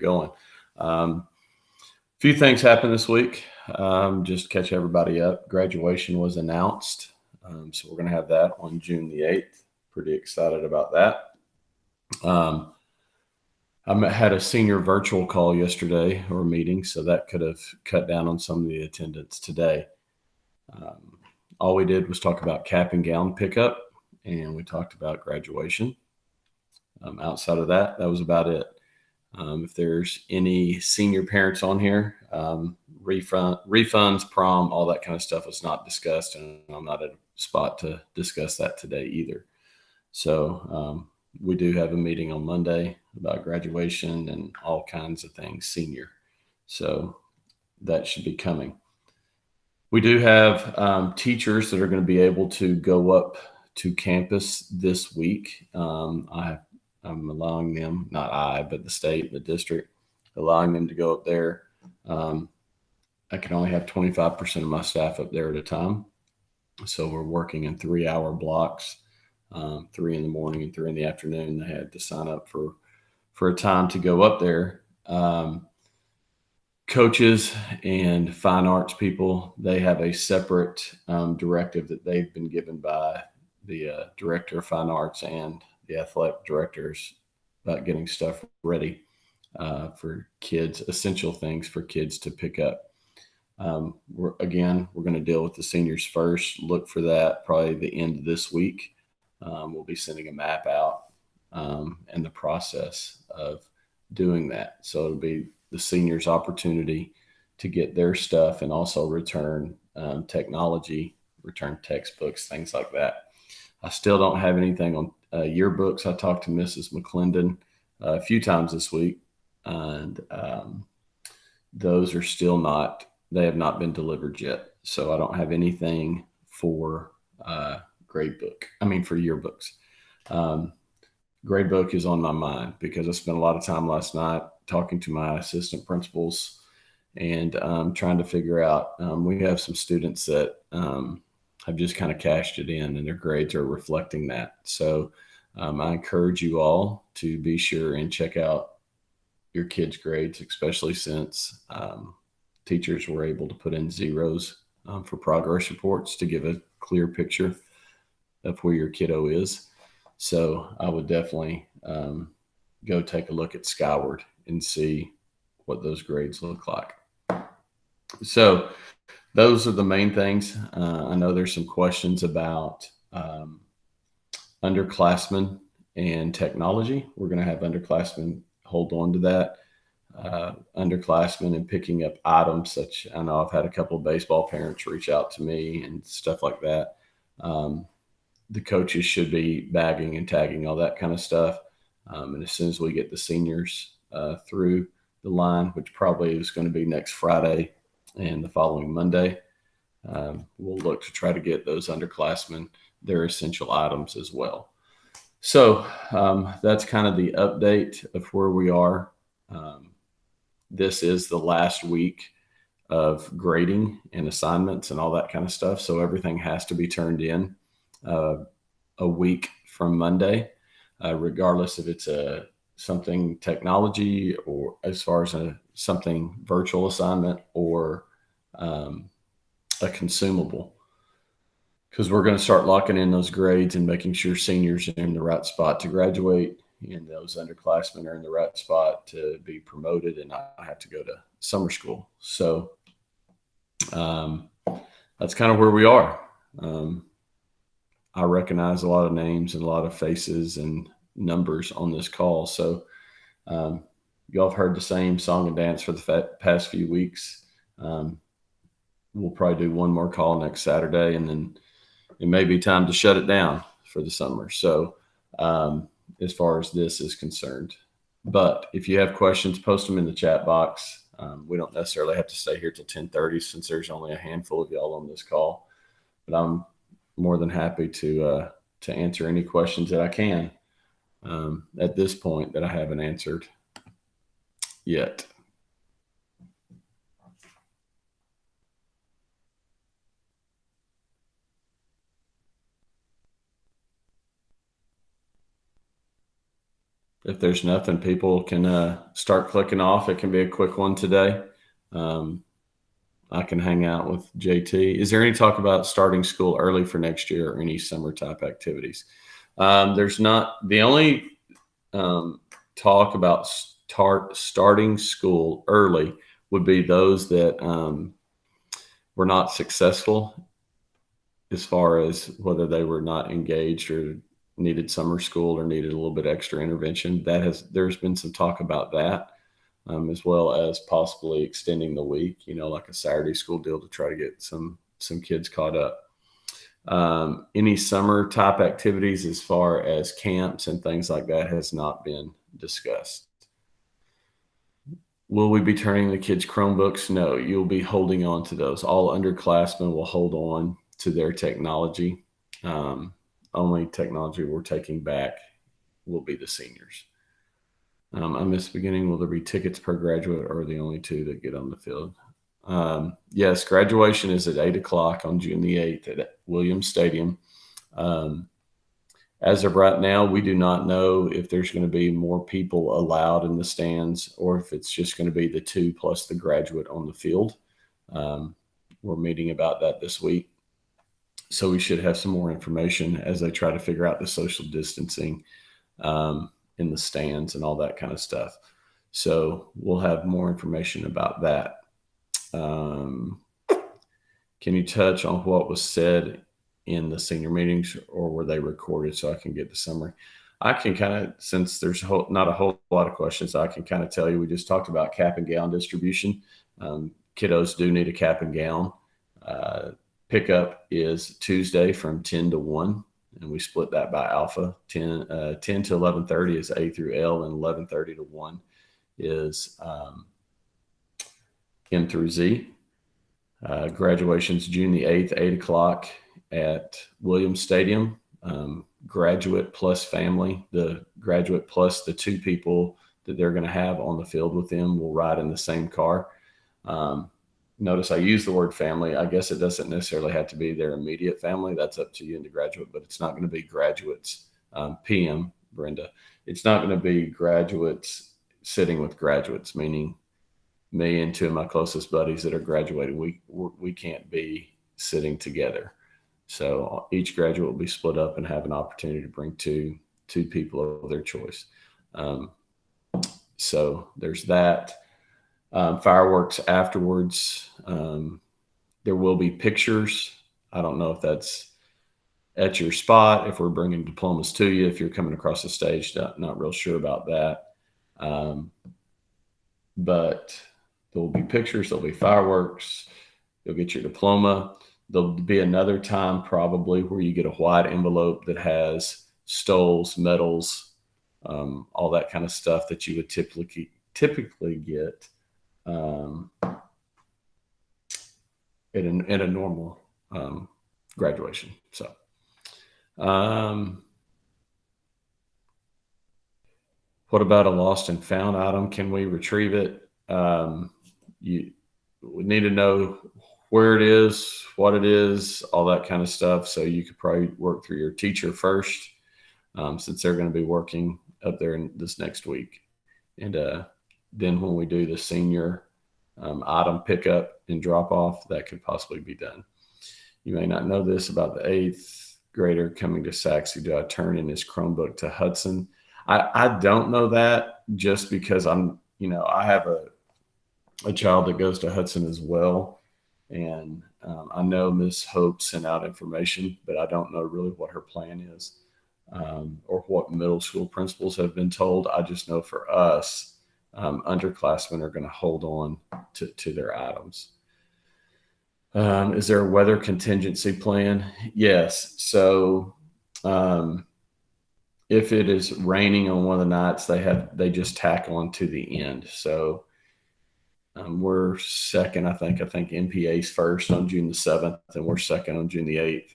going. Few things happened this week. Just to catch everybody up. Graduation was announced. So we're going to have that on June the 8th. Pretty excited about that. I had a senior virtual call yesterday or meeting, so that could have cut down on some of the attendance today. All we did was talk about cap and gown pickup, and we talked about graduation. Outside of that, that was about it. If there's any senior parents on here, refunds, prom, all that kind of stuff was not discussed, and I'm not at a spot to discuss that today either. So we do have a meeting on Monday about graduation and all kinds of things senior. So that should be coming. We do have teachers that are going to be able to go up to campus this week. I'm allowing them, not I, but the state, the district, allowing them to go up there. I can only have 25% of my staff up there at a time. So we're working in 3-hour blocks, 3 in the morning and 3 in the afternoon. They had to sign up for a time to go up there. Coaches and fine arts people, they have a separate directive that they've been given by the director of fine arts and the athletic directors about getting stuff ready for kids, essential things for kids to pick up. We're going to deal with the seniors first. Look for that probably the end of this week. We'll be sending a map out and the process of doing that. So it'll be the seniors' opportunity to get their stuff and also return technology, return textbooks, things like that. I still don't have anything on yearbooks. I talked to Mrs. McClendon a few times this week, and those are still not, they have not been delivered yet. So I don't have anything for for yearbooks. Gradebook is on my mind because I spent a lot of time last night talking to my assistant principals and trying to figure out, we have some students that have just kind of cashed it in and their grades are reflecting that. So I encourage you all to be sure and check out your kids' grades, especially since teachers were able to put in zeros for progress reports to give a clear picture of where your kiddo is. So I would definitely go take a look at Skyward and see what those grades look like. So those are the main things. I know there's some questions about underclassmen and technology. We're going to have underclassmen hold on to that. Underclassmen and picking up items such, I know I've had a couple of baseball parents reach out to me and stuff like that. The coaches should be bagging and tagging all that kind of stuff. And as soon as we get the seniors through the line, which probably is going to be next Friday and the following Monday, we'll look to try to get those underclassmen their essential items as well. So that's kind of the update of where we are. This is the last week of grading and assignments and all that kind of stuff. So everything has to be turned in a week from Monday, regardless if it's something technology or as far as something virtual assignment or a consumable, because we're going to start locking in those grades and making sure seniors are in the right spot to graduate and those underclassmen are in the right spot to be promoted and not have to go to summer school. So that's kind of where we are. I recognize a lot of names and a lot of faces and numbers on this call. So y'all have heard the same song and dance for the past few weeks. We'll probably do one more call next Saturday, and then it may be time to shut it down for the summer. So as far as this is concerned, but if you have questions, post them in the chat box. We don't necessarily have to stay here till 10:30 since there's only a handful of y'all on this call, but I'm more than happy to answer any questions that I can at this point that I haven't answered yet. if there's nothing, people can start clicking off. It can be a quick one today. I can hang out with JT. Is there any talk about starting school early for next year or any summer type activities? There's not. The only talk about starting school early would be those that were not successful as far as whether they were not engaged or needed summer school or needed a little bit extra intervention. There's been some talk about that, as well as possibly extending the week, like a Saturday school deal to try to get some kids caught up. Any summer type activities as far as camps and things like that has not been discussed. Will we be turning the kids Chromebooks? No, you'll be holding on to those. All underclassmen will hold on to their technology. Only technology we're taking back will be the seniors. I missed beginning. Will there be tickets per graduate, or the only two that get on the field? Yes, graduation is at 8:00 on June the 8th at Williams Stadium. As of right now, we do not know if there's going to be more people allowed in the stands or if it's just going to be the two plus the graduate on the field. We're meeting about that this week. So we should have some more information as they try to figure out the social distancing in the stands and all that kind of stuff. So we'll have more information about that. Can you touch on what was said in the senior meetings, or were they recorded so I can get the summary? I can kind of, since there's not a whole lot of questions, I can kind of tell you, we just talked about cap and gown distribution. Kiddos do need a cap and gown. Pickup is Tuesday from 10 to 1, and we split that by alpha. 10 to 11:30 is A through L, and 11:30 to 1 is M through Z. Graduation's June the 8th, 8:00 at Williams Stadium. Graduate plus family, the graduate plus the two people that they're going to have on the field with them will ride in the same car. Notice I use the word family. I guess it doesn't necessarily have to be their immediate family. That's up to you and the graduate, but it's not going to be graduates. PM, Brenda. It's not going to be graduates sitting with graduates, meaning me and two of my closest buddies that are graduating. We can't be sitting together. So each graduate will be split up and have an opportunity to bring two people of their choice. So there's that. Fireworks afterwards. There will be pictures. I don't know if that's at your spot, if we're bringing diplomas to you, if you're coming across the stage, not real sure about that. But there will be pictures, there'll be fireworks, you'll get your diploma. There'll be another time probably where you get a white envelope that has stoles, medals, all that kind of stuff that you would typically get in a normal graduation. So, what about a lost and found item? Can we retrieve it? You would need to know where it is, what it is, all that kind of stuff. So you could probably work through your teacher first, since they're going to be working up there in this next week. And then when we do the senior item pickup and drop off, that could possibly be done. You may not know this about the 8th grader coming to Saxe. Do I turn in his Chromebook to Hudson? I don't know that, just because I have a child that goes to Hudson as well. And I know Miss Hope sent out information, but I don't know really what her plan is, or what middle school principals have been told. I just know for us, underclassmen are going to hold on to their items. Is there a weather contingency plan? Yes. So if it is raining on one of the nights, they just tack on to the end. So we're second, I think MPA's first on June the 7th, and we're second on June the 8th.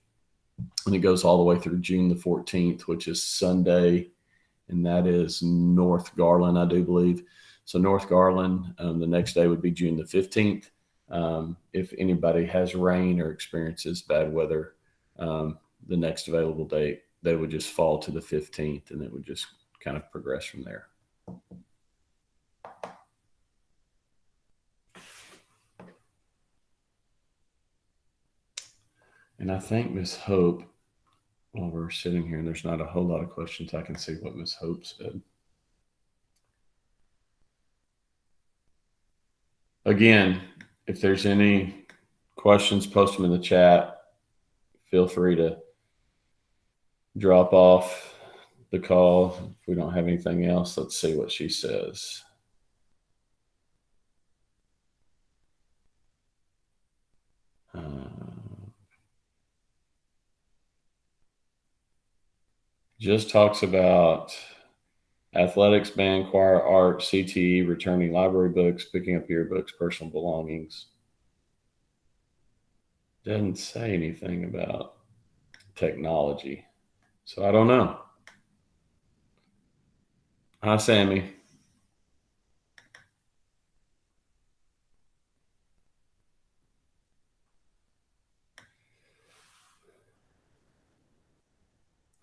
And it goes all the way through June the 14th, which is Sunday, and that is North Garland, I do believe. So North Garland, the next day would be June the 15th. If anybody has rain or experiences bad weather, the next available date, they would just fall to the 15th, and it would just kind of progress from there. And I think Miss Hope, while we're sitting here and there's not a whole lot of questions, I can see what Miss Hope said. Again, if there's any questions, post them in the chat. Feel free to drop off the call. If we don't have anything else, let's see what she says. Just talks about athletics, band, choir, art, CTE, returning library books, picking up yearbooks, personal belongings. Doesn't say anything about technology. So I don't know. Hi, Sammy.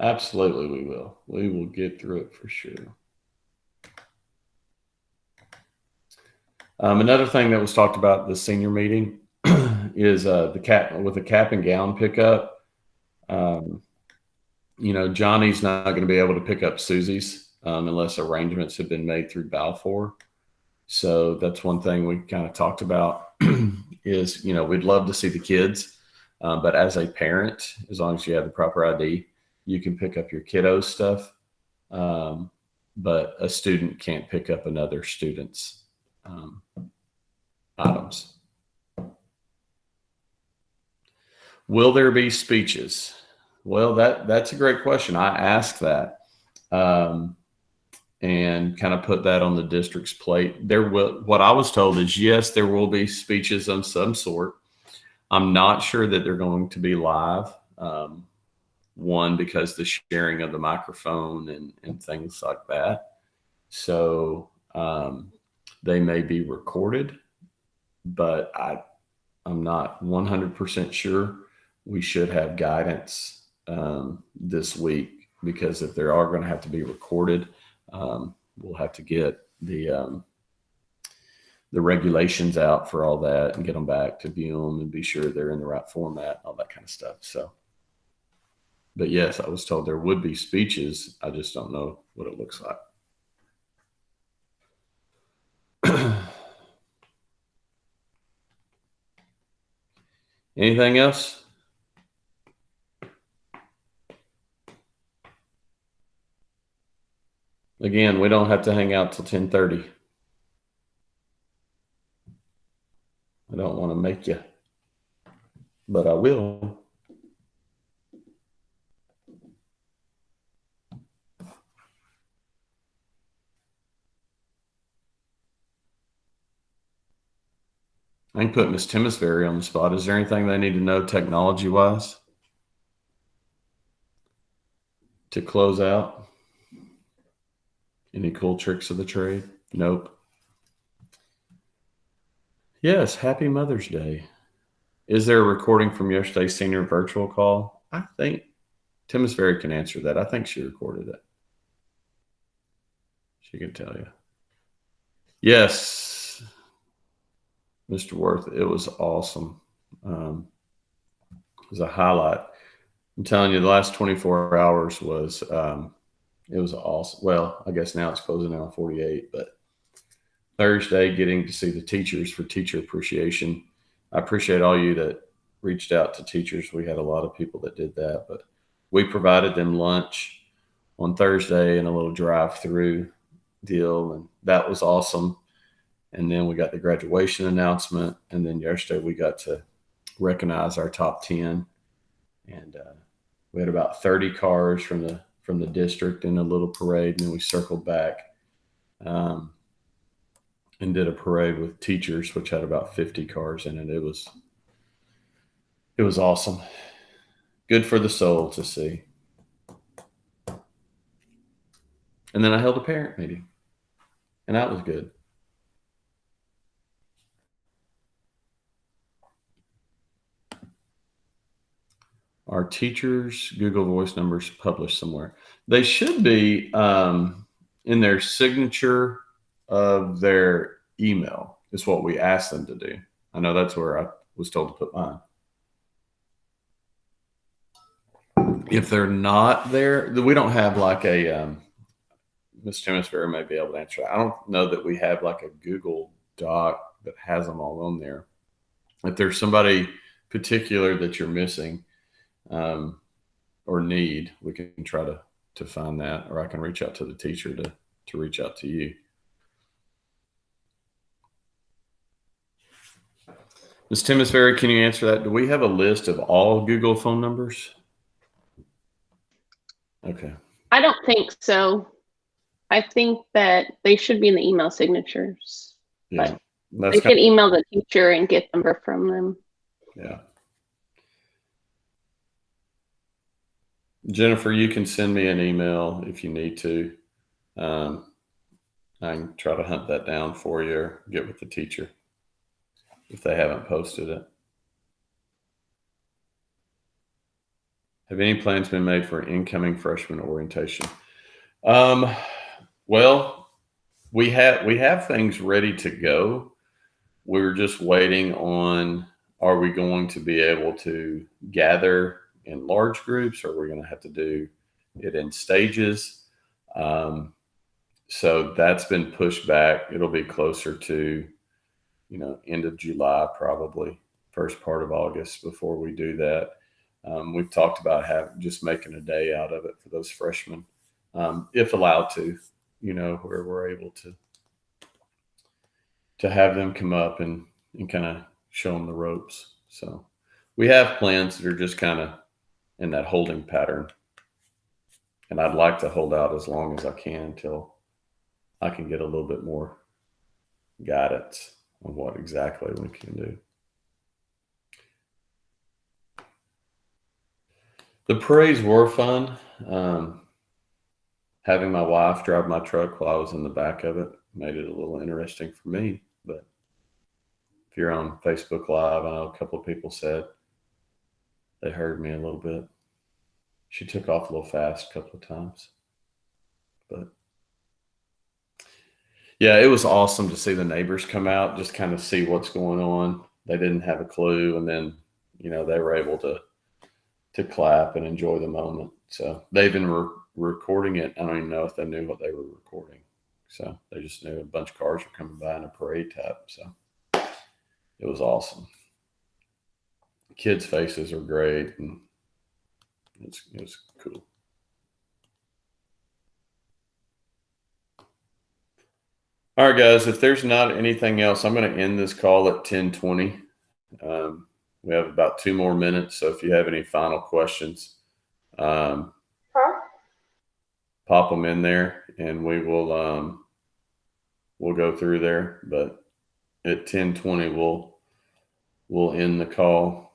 Absolutely, we will. We will get through it for sure. Another thing that was talked about at the senior meeting is the cap and gown pickup. Johnny's not going to be able to pick up Susie's unless arrangements have been made through Balfour. So that's one thing we kind of talked about is, we'd love to see the kids, but as a parent, as long as you have the proper ID, you can pick up your kiddos stuff. But a student can't pick up another student's items. Will there be speeches? Well, that's a great question. I asked that and kind of put that on the district's plate. What I was told is, yes, there will be speeches of some sort. I'm not sure that they're going to be live. One, because the sharing of the microphone and things like that. So they may be recorded, but I'm not 100% sure. We should have guidance this week, because if they are going to have to be recorded, we'll have to get the regulations out for all that and get them back to view them and be sure they're in the right format, all that kind of stuff. So, but yes, I was told there would be speeches. I just don't know what it looks like. Anything else? Again, we don't have to hang out till 10:30. I don't want to make you, but I will. I can put Miss Timisbury on the spot. Is there anything they need to know technology-wise to close out? Any cool tricks of the trade? Nope. Yes, happy Mother's Day. Is there a recording from yesterday's senior virtual call? I think Timisbury can answer that. I think she recorded it. She can tell you. Yes, Mr. Worth, it was awesome. It was a highlight. I'm telling you, the last 24 hours was it was awesome. Well, I guess now it's closing out 48, but Thursday, getting to see the teachers for teacher appreciation. I appreciate all you that reached out to teachers. We had a lot of people that did that, but we provided them lunch on Thursday and a little drive-through deal, and that was awesome. And then we got the graduation announcement, and then yesterday we got to recognize our top 10, and we had about 30 cars from the district in a little parade, and then we circled back and did a parade with teachers, which had about 50 cars in it. It was awesome. Good for the soul to see. And then I held a parent meeting, and that was good. Our teachers' Google Voice numbers published somewhere. They should be. in their signature of their email is what we asked them to do. I know that's where I was told to put mine. If they're not there, we don't have like a Miss Timisbury may be able to answer that. I don't know that we have like a Google Doc that has them all on there. If there's somebody particular that you're missing or need, we can try to find that, or I can reach out to the teacher to reach out to you. Ms. Timisbury, can you answer that? Do we have a list of all Google phone numbers? Okay. I don't think so. I think that they should be in the email signatures. Yeah. They can email the teacher and get number from them. Yeah. Jennifer, you can send me an email if you need to. I can try to hunt that down for you or get with the teacher if they haven't posted it. Have any plans been made for incoming freshman orientation? Well, we have things ready to go. We're just waiting on, are we going to be able to gather in large groups, or are we going to have to do it in stages? So that's been pushed back. It'll be closer to, end of July, probably first part of August before we do that. We've talked about just making a day out of it for those freshmen, if allowed to, where we're able to have them come up and kind of show them the ropes. So we have plans that are just kind of in that holding pattern. And I'd like to hold out as long as I can until I can get a little bit more guidance on what exactly we can do. The parades were fun. Having my wife drive my truck while I was in the back of it made it a little interesting for me. But if you're on Facebook Live, I know a couple of people said they heard me a little bit. She took off a little fast a couple of times. But yeah, it was awesome to see the neighbors come out, just kind of see what's going on. They didn't have a clue. And then, they were able to clap and enjoy the moment. So they've been recording it. I don't even know if they knew what they were recording. So they just knew a bunch of cars were coming by in a parade type. So it was awesome. Kids' faces are great, and it was cool. All right, guys, if there's not anything else, I'm going to end this call at 10:20. We have about 2 more minutes. So if you have any final questions, pop them in there and we will, we'll go through there. But at 10:20, we'll end the call.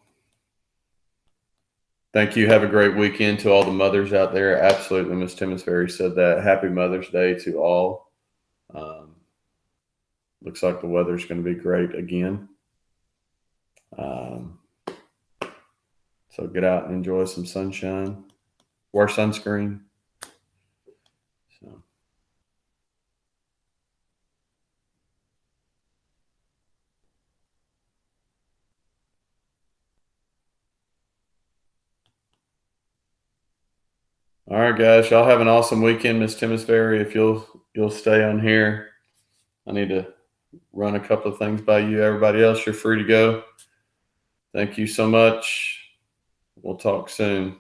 Thank you. Have a great weekend to all the mothers out there. Absolutely. Ms. Timisbury said that. Happy Mother's Day to all. Looks like the weather's going to be great again. So get out and enjoy some sunshine. Wear sunscreen. So. All right, guys. Y'all have an awesome weekend, Miss Timisbury. If you'll stay on here, I need to run a couple of things by you. Everybody else, you're free to go. Thank you so much. We'll talk soon.